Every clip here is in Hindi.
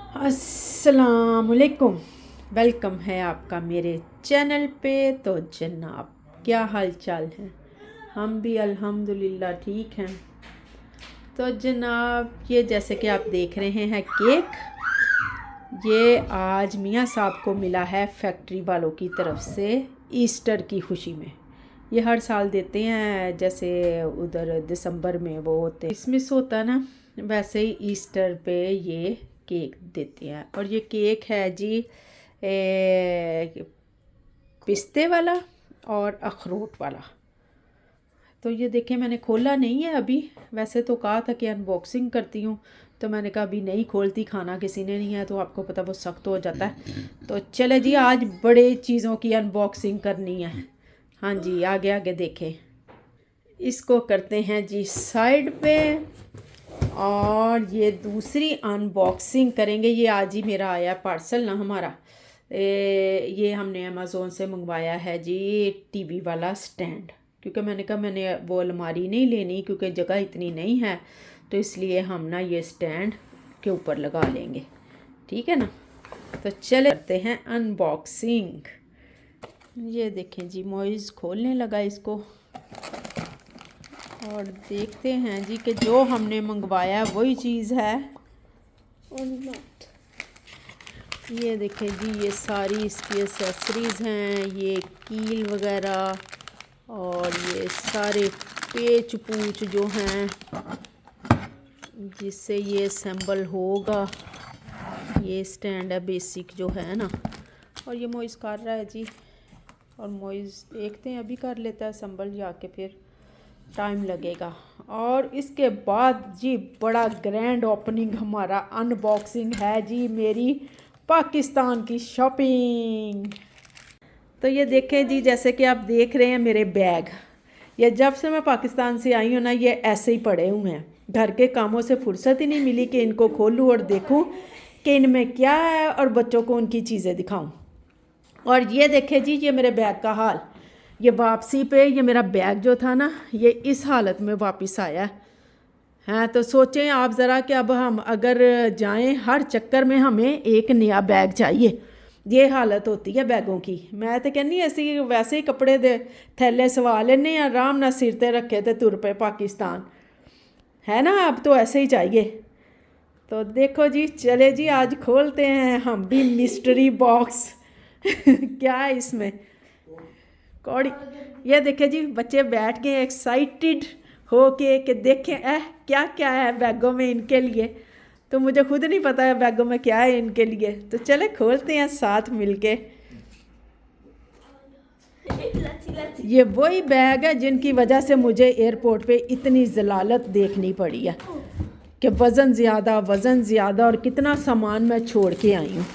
अस्सलामुअलैकुम। वेलकम है आपका मेरे चैनल पे। तो जनाब क्या हाल चाल है? हम भी अल्हम्दुलिल्लाह ठीक हैं। तो जनाब ये जैसे कि आप देख रहे हैं केक, ये आज मियाँ साहब को मिला है फैक्ट्री वालों की तरफ से ईस्टर की खुशी में। ये हर साल देते हैं, जैसे उधर दिसंबर में वो होते क्रिसमस होता ना, वैसे ही ईस्टर पे ये केक देते हैं। और ये केक है जी पिस्ते वाला और अखरोट वाला। तो ये देखें, मैंने खोला नहीं है अभी। वैसे तो कहा था कि अनबॉक्सिंग करती हूँ, तो मैंने कहा अभी नहीं खोलती, खाना किसी ने नहीं है तो आपको पता वो सख्त हो जाता है। तो चले जी, आज बड़े चीज़ों की अनबॉक्सिंग करनी है। हाँ जी, आगे आगे देखें। इसको करते हैं जी साइड पे, और ये दूसरी अनबॉक्सिंग करेंगे। ये आज ही मेरा आया पार्सल ना हमारा, ये हमने अमेज़ोन से मंगवाया है जी टीवी वाला स्टैंड। क्योंकि मैंने कहा मैंने वो अलमारी नहीं लेनी, क्योंकि जगह इतनी नहीं है, तो इसलिए हम ना ये स्टैंड के ऊपर लगा लेंगे। ठीक है ना? तो चले करते हैं अनबॉक्सिंग। ये देखें जी, मोइज़ खोलने लगा इसको, और देखते हैं जी कि जो हमने मंगवाया वही चीज़ है और नॉट। ये देखें जी, ये सारी इसकी एक्सेसरीज़ हैं, ये कील वगैरह, और ये सारे पेच पूच जो हैं जिससे ये असेंबल होगा। ये स्टैंड है बेसिक जो है ना। और ये मोइज़ कर रहा है जी, और मोइज़ देखते हैं अभी कर लेता है असेंबल, जाके फिर टाइम लगेगा। और इसके बाद जी बड़ा ग्रैंड ओपनिंग, हमारा अनबॉक्सिंग है जी मेरी पाकिस्तान की शॉपिंग। तो ये देखें जी, जैसे कि आप देख रहे हैं मेरे बैग, ये जब से मैं पाकिस्तान से आई हूँ ना, ये ऐसे ही पड़े हुए हैं। घर के कामों से फुर्सत ही नहीं मिली कि इनको खोलूँ और देखूँ कि इनमें क्या है, और बच्चों को उनकी चीज़ें दिखाऊँ। और ये देखें जी, ये मेरे बैग का हाल। ये वापसी पे ये मेरा बैग जो था ना, ये इस हालत में वापस आया है। तो सोचें आप ज़रा कि अब हम अगर जाएं, हर चक्कर में हमें एक नया बैग चाहिए। ये हालत होती है बैगों की। मैं तो कहनी ऐसी वैसे ही कपड़े दे थैले सवा लेने, आराम ना सिर ते रखे थे तुर पे पाकिस्तान, है ना? अब तो ऐसे ही चाहिए। तो देखो जी, चले जी आज खोलते हैं हम भी मिस्ट्री बॉक्स। क्या है इसमें? कौड़ी। ये देखे जी, बच्चे बैठ के एक्साइटेड हो के देखें क्या क्या है बैगों में इनके लिए। तो मुझे खुद नहीं पता है बैगों में क्या है इनके लिए। तो चले खोलते हैं साथ मिलके। ये वही बैग है जिनकी वजह से मुझे एयरपोर्ट पे इतनी जलालत देखनी पड़ी है कि वज़न ज़्यादा और कितना सामान मैं छोड़ के आई हूँ।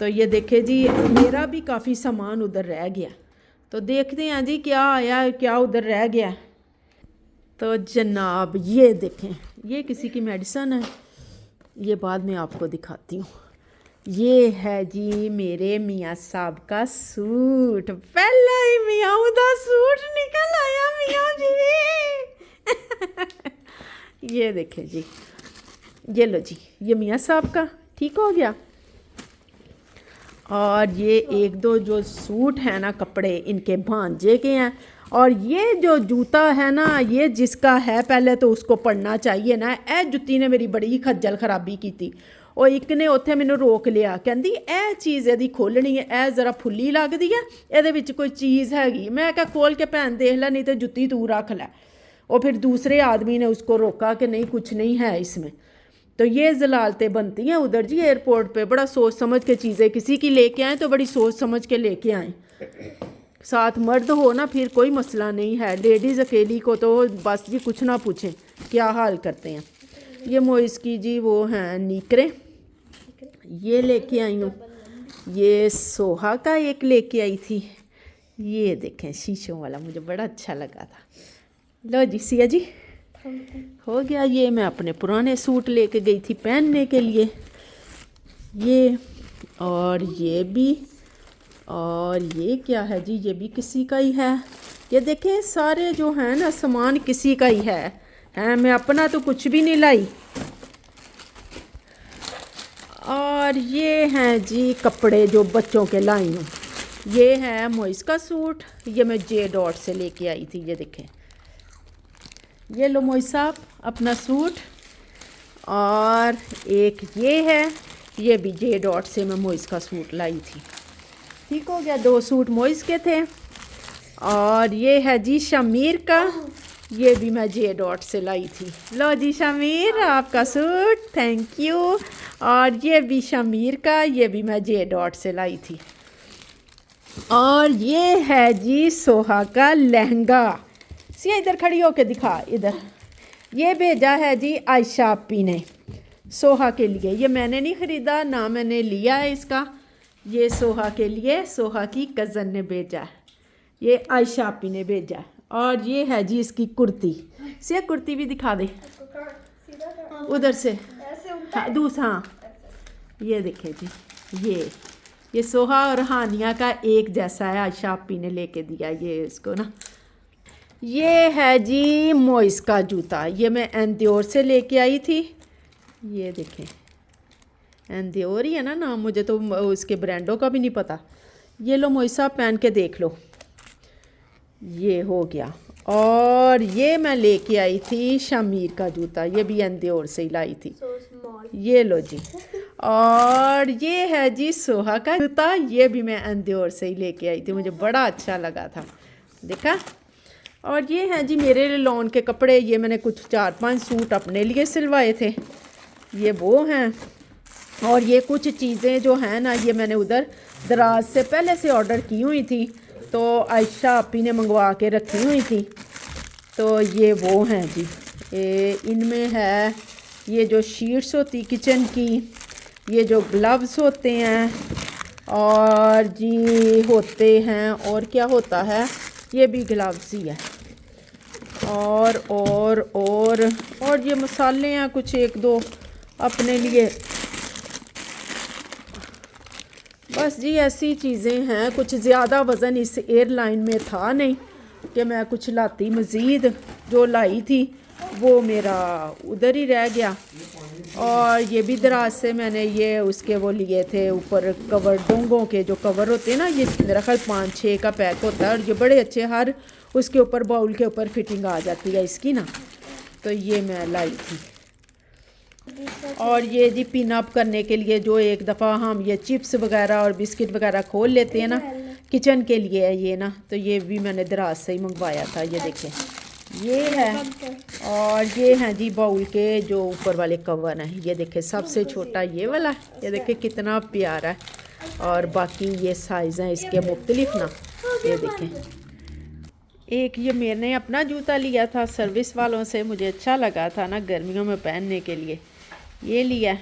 तो ये देखे जी, मेरा भी काफ़ी सामान उधर रह गया। तो देखते हैं जी क्या आया, क्या उधर रह गया। तो जनाब ये देखें, ये किसी की मेडिसन है, ये बाद में आपको दिखाती हूँ। ये है जी मेरे मियाँ साहब का सूट। पहला ही मियाँ का सूट निकल आया मियाँ जी। ये देखें जी, ये लो जी, ये मियाँ साहब का ठीक हो गया। और ये एक दो जो सूट है ना, कपड़े इनके भांजे के हैं। और ये जो जूता है ना, ये जिसका है पहले तो उसको पढ़ना चाहिए ना। ए जुत्ती ने मेरी बड़ी खज्जल खराबी की थी। और एक ने उत्थे मैनू रोक लिया, कहती ए चीज़ यदि खोलनी है, ए ज़रा फुल्ली लगदी है, ਇਹਦੇ ਵਿੱਚ कोई चीज़ हैगी। मैं क्या खोल के भैन देख लै, नहीं तो जुत्ती तू रख लै। और फिर दूसरे आदमी ने उसको रोका कि नहीं कुछ नहीं है इसमें। तो ये जलालतें बनती हैं उधर जी एयरपोर्ट पे। बड़ा सोच समझ के चीज़ें किसी की लेके आएँ तो बड़ी सोच समझ के लेके आएँ। साथ मर्द हो ना फिर कोई मसला नहीं है, लेडीज़ अकेली को तो बस जी कुछ ना पूछें क्या हाल करते हैं। ये मोइस की जी वो हैं नीकरें, ये लेके आई हूँ। ये सोहा का एक लेके आई थी। ये देखें शीशों वाला, मुझे बड़ा अच्छा लगा था। लो जी सिया जी, हो गया। ये मैं अपने पुराने सूट लेके गई थी पहनने के लिए। ये और ये भी, और ये क्या है जी, ये भी किसी का ही है। ये देखें सारे जो हैं ना सामान किसी का ही है। मैं अपना तो कुछ भी नहीं लाई। और ये हैं जी कपड़े जो बच्चों के लाई हूँ। ये है मोइस का सूट, ये मैं जे डॉट से लेके आई थी। ये देखें, ये लो मोइस साहब अपना सूट। और एक ये है, ये भी जे डॉट से मैं मोइस का सूट लाई थी। ठीक हो गया, 2 सूट मोइस के थे। और ये है जी शमीर का, ये भी मैं जे डॉट से लाई थी। लो जी शमीर आपका सूट, थैंक यू। और ये भी शमीर का, ये भी मैं जे डॉट से लाई थी। और ये है जी सोहा का लहंगा। सिया इधर खड़ी होके दिखा, इधर। ये भेजा है जी आयशा आपी ने सोहा के लिए। ये मैंने नहीं ख़रीदा ना, मैंने लिया है इसका। ये सोहा के लिए, सोहा की कज़न ने भेजा है। ये आयशा आपी ने भेजा है। और ये है जी इसकी कुर्ती। सिया कुर्ती भी दिखा दे उधर से। हाँ दूसरा, हाँ ये देखे जी, ये सोहा और हानिया का एक जैसा है। आयशा आपी ने लेके दिया ये इसको ना। ये है जी मोइस का जूता, ये मैं एंदियोर से लेके आई थी। ये देखें, एंदियोर ही है ना नाम, मुझे तो उसके ब्रांडों का भी नहीं पता। ये लो मोइसा पहन के देख लो, ये हो गया। और ये मैं लेके आई थी शमीर का जूता, ये भी एंदियोर से ही लाई थी। ये लो जी। और ये है जी सोहा का जूता, ये भी मैं एंदियोर से ही लेके आई थी, मुझे बड़ा अच्छा लगा था, देखा। और ये हैं जी मेरे लॉन के कपड़े, ये मैंने कुछ 4-5 सूट अपने लिए सिलवाए थे, ये वो हैं। और ये कुछ चीज़ें जो हैं ना, ये मैंने उधर दराज से पहले से ऑर्डर की हुई थी, तो आयशा आपी ने मंगवा के रखी हुई थी। तो ये वो हैं जी, इनमें है ये जो शीट्स होती किचन की, ये जो ग्लव्स होते हैं, और जी होते हैं, और क्या होता है, ये भी ग्लव्स ही है। और ये मसाले हैं कुछ 1-2 अपने लिए। बस जी ऐसी चीज़ें हैं, कुछ ज़्यादा वज़न इस एयरलाइन में था नहीं कि मैं कुछ लाती मज़ीद। जो लाई थी वो मेरा उधर ही रह गया। और ये भी दराज से मैंने ये उसके वो लिए थे ऊपर कवर, डोंगों के जो कवर होते हैं ना, ये मेरा ख्याल 5-6 का पैक होता है। और ये बड़े अच्छे, हर उसके ऊपर बाउल के ऊपर फिटिंग आ जाती है इसकी ना, तो ये मैं लाई थी। और ये जी पिन अप करने के लिए जो एक दफ़ा हम ये चिप्स वगैरह और बिस्किट वगैरह खोल लेते हैं ना, किचन के लिए है ये ना, तो ये भी मैंने दराज से ही मंगवाया था। ये देखें, ये है। और ये हैं जी बाउल के जो ऊपर वाले कवर हैं, ये देखें सबसे छोटा ये वाला, ये देखें कितना प्यारा है। और बाकी ये साइज़ हैं इसके मुख्तलिफ ना, ये देखें। एक ये मैंने अपना जूता लिया था सर्विस वालों से, मुझे अच्छा लगा था ना गर्मियों में पहनने के लिए, ये लिया।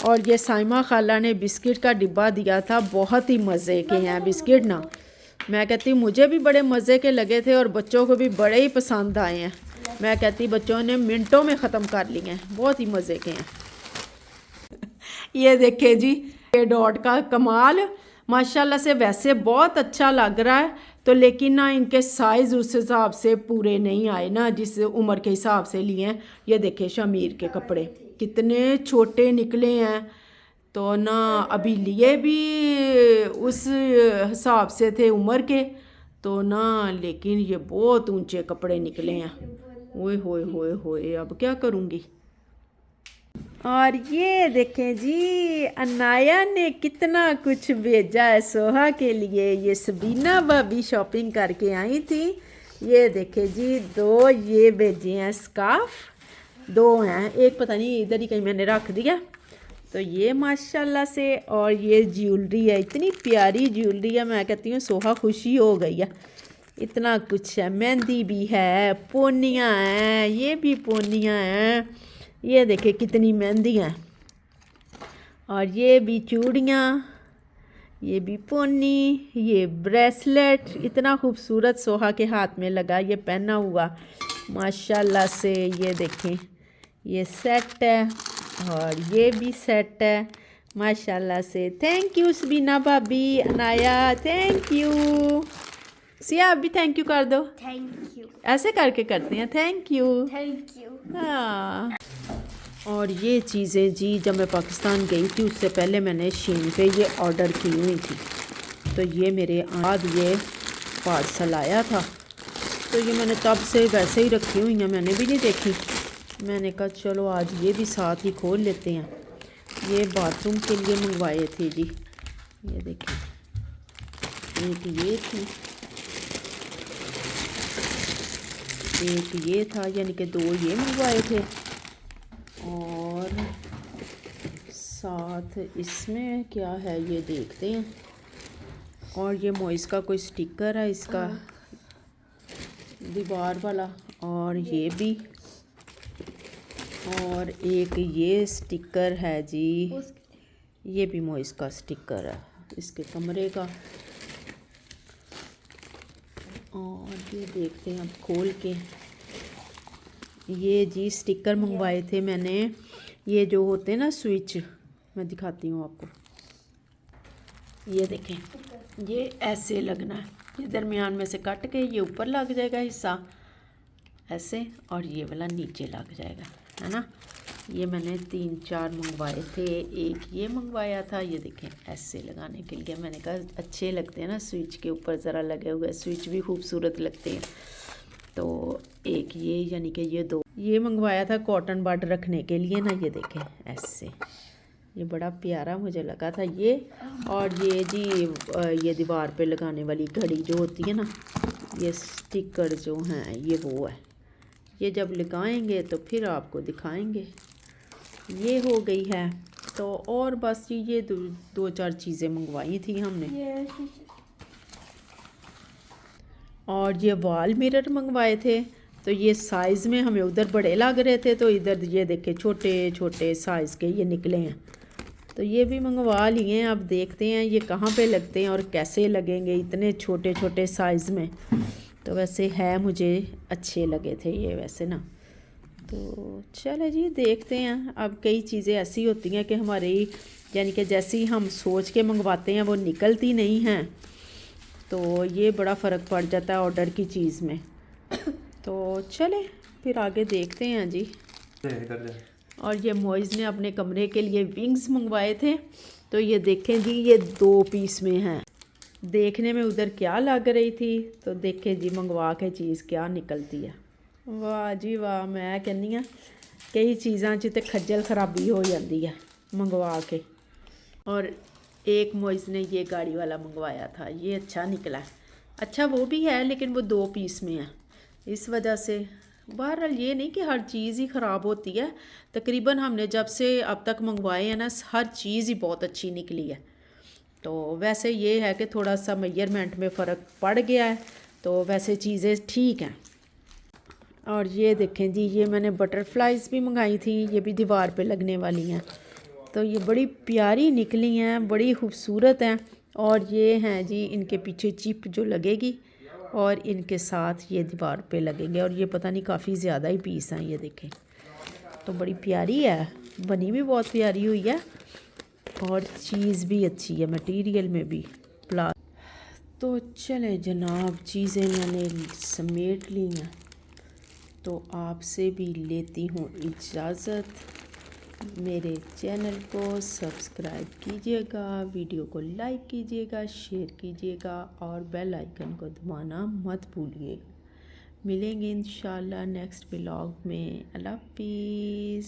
और ये साइमा खाला ने बिस्किट का डिब्बा दिया था, बहुत ही मज़े के हैं बिस्किट ना, मैं कहती मुझे भी बड़े मज़े के लगे थे और बच्चों को भी बड़े ही पसंद आए हैं। मैं कहती बच्चों ने मिनटों में ख़त्म कर लिए हैं, बहुत ही मज़े के हैं। ये देखे जी ये डॉट का कमाल, माशाल्लाह से वैसे बहुत अच्छा लग रहा है, तो लेकिन ना इनके साइज़ उस हिसाब से पूरे नहीं आए ना, जिस उम्र के हिसाब से लिए हैं। ये देखे शमीर के कपड़े कितने छोटे निकले हैं, तो ना अभी लिए भी उस हिसाब से थे उम्र के, तो ना लेकिन ये बहुत ऊंचे कपड़े निकले हैं। ओए होए होए होए, अब क्या करूँगी। और ये देखें जी अनाया ने कितना कुछ भेजा है सोहा के लिए। ये सबीना भाभी शॉपिंग करके आई थी। ये देखें जी 2 ये भेजे हैं स्कार्फ, 2 हैं, एक पता नहीं इधर ही कहीं मैंने रख दिया। तो ये माशाल्लाह से, और ये ज्वेलरी है, इतनी प्यारी ज्वेलरी है, मैं कहती हूँ सोहा खुशी हो गई है। इतना कुछ है, मेहंदी भी है, पोनियाँ हैं, ये भी पोनियाँ हैं, ये देखे कितनी मेहंदी हैं। और ये भी चूड़ियाँ, ये भी पोनी, ये ब्रेसलेट, इतना खूबसूरत सोहा के हाथ में लगा, ये पहना हुआ माशाल्लाह से। ये देखें ये सेट है, और ये भी सेट है माशाल्लाह से। थैंक यू सबीना भाभी, अनाया थैंक यू। सिया आप भी थैंक यू कर दो। Thank you. ऐसे करके करते हैं, थैंक यू। Thank you. हाँ और ये चीज़ें जी जब मैं पाकिस्तान गई थी उससे पहले मैंने शीन पे ये ऑर्डर की हुई थी, तो ये मेरे बाद ये पार्सल आया था, तो ये मैंने तब से वैसे ही रखी हुई हैं, मैंने भी नहीं देखी। मैंने कहा चलो आज ये भी साथ ही खोल लेते हैं। ये बाथरूम के लिए मंगवाए थे जी, ये देखें, एक ये थी, एक ये था, यानी कि 2 ये मंगवाए थे, और साथ इसमें क्या है ये देखते हैं। और ये मोइस का कोई स्टिकर है इसका दीवार वाला, और ये भी, और एक ये स्टिकर है जी, ये भी मोइस का स्टिकर है इसके कमरे का। और ये देखते हैं अब खोल के, ये जी स्टिकर मंगवाए थे मैंने, ये जो होते हैं ना स्विच, मैं दिखाती हूँ आपको, ये देखें, ये ऐसे लगना है, ये दरमियान में से काट के ये ऊपर लग जाएगा हिस्सा ऐसे, और ये वाला नीचे लग जाएगा, है ना। ये मैंने 3-4 मंगवाए थे, एक ये मंगवाया था, ये देखें ऐसे लगाने के लिए, मैंने कहा अच्छे लगते हैं ना स्विच के ऊपर ज़रा लगे हुए, स्विच भी खूबसूरत लगते हैं। तो एक ये, यानी कि ये 2 ये मंगवाया था कॉटन बड रखने के लिए ना, ये देखें ऐसे, ये बड़ा प्यारा मुझे लगा था ये। और ये जी ये दीवार पे लगाने वाली घड़ी जो होती है ना, ये स्टिकर जो हैं ये वो है, ये जब लगाएंगे तो फिर आपको दिखाएंगे। ये हो गई है, तो और बस ये 2-4 चीज़ें मंगवाई थी हमने। और ये वॉल मिरर मंगवाए थे, तो ये साइज़ में हमें उधर बड़े लग रहे थे, तो इधर ये देखे छोटे छोटे साइज़ के ये निकले हैं, तो ये भी मंगवा लिए हैं। अब देखते हैं ये कहाँ पे लगते हैं और कैसे लगेंगे इतने छोटे छोटे साइज़ में। तो वैसे है मुझे अच्छे लगे थे ये वैसे ना, तो चलो जी देखते हैं। अब कई चीज़ें ऐसी होती हैं कि हमारी, यानी कि जैसी हम सोच के मंगवाते हैं वो निकलती नहीं हैं, तो ये बड़ा फ़र्क पड़ जाता है ऑर्डर की चीज़ में। तो चले फिर आगे देखते हैं जी। और ये मोइज़ ने अपने कमरे के लिए विंग्स मंगवाए थे, तो ये देखें जी ये 2 पीस में हैं। देखने में उधर क्या लग रही थी, तो देखें जी मंगवा के चीज़ क्या निकलती है। वाह जी वाह, मैं कहनी हाँ कई चीज़ां च ते खज्जल खराबी हो जाती है मंगवा के। और एक मोइज़ ने ये गाड़ी वाला मंगवाया था, ये अच्छा निकला, अच्छा वो भी है लेकिन वो 2 पीस में है, इस वजह से। बहरहाल ये नहीं कि हर चीज़ ही ख़राब होती है, तकरीबन हमने जब से अब तक मंगवाए हैं ना हर चीज़ ही बहुत अच्छी निकली है। तो वैसे ये है कि थोड़ा सा मेजरमेंट में फ़र्क पड़ गया है, तो वैसे चीज़ें ठीक हैं। और ये देखें जी ये मैंने बटरफ्लाइज भी मंगाई थी, ये भी दीवार पे लगने वाली हैं, तो ये बड़ी प्यारी निकली हैं, बड़ी खूबसूरत हैं। और ये हैं जी इनके पीछे चिप जो लगेगी और इनके साथ ये दीवार पे लगेंगे, और ये पता नहीं काफ़ी ज़्यादा ही पीस हैं, ये देखें, तो बड़ी प्यारी है, बनी भी बहुत प्यारी हुई है, और चीज़ भी अच्छी है मटेरियल में भी प्लास। तो चले जनाब चीज़ें मैंने समेट ली हैं, तो आपसे भी लेती हूँ इजाज़त। मेरे चैनल को सब्सक्राइब कीजिएगा, वीडियो को लाइक कीजिएगा, शेयर कीजिएगा, और बेल आइकन को दबाना मत भूलिएगा। मिलेंगे इंशाल्लाह नेक्स्ट व्लॉग में। अल्लाह हाफिज़।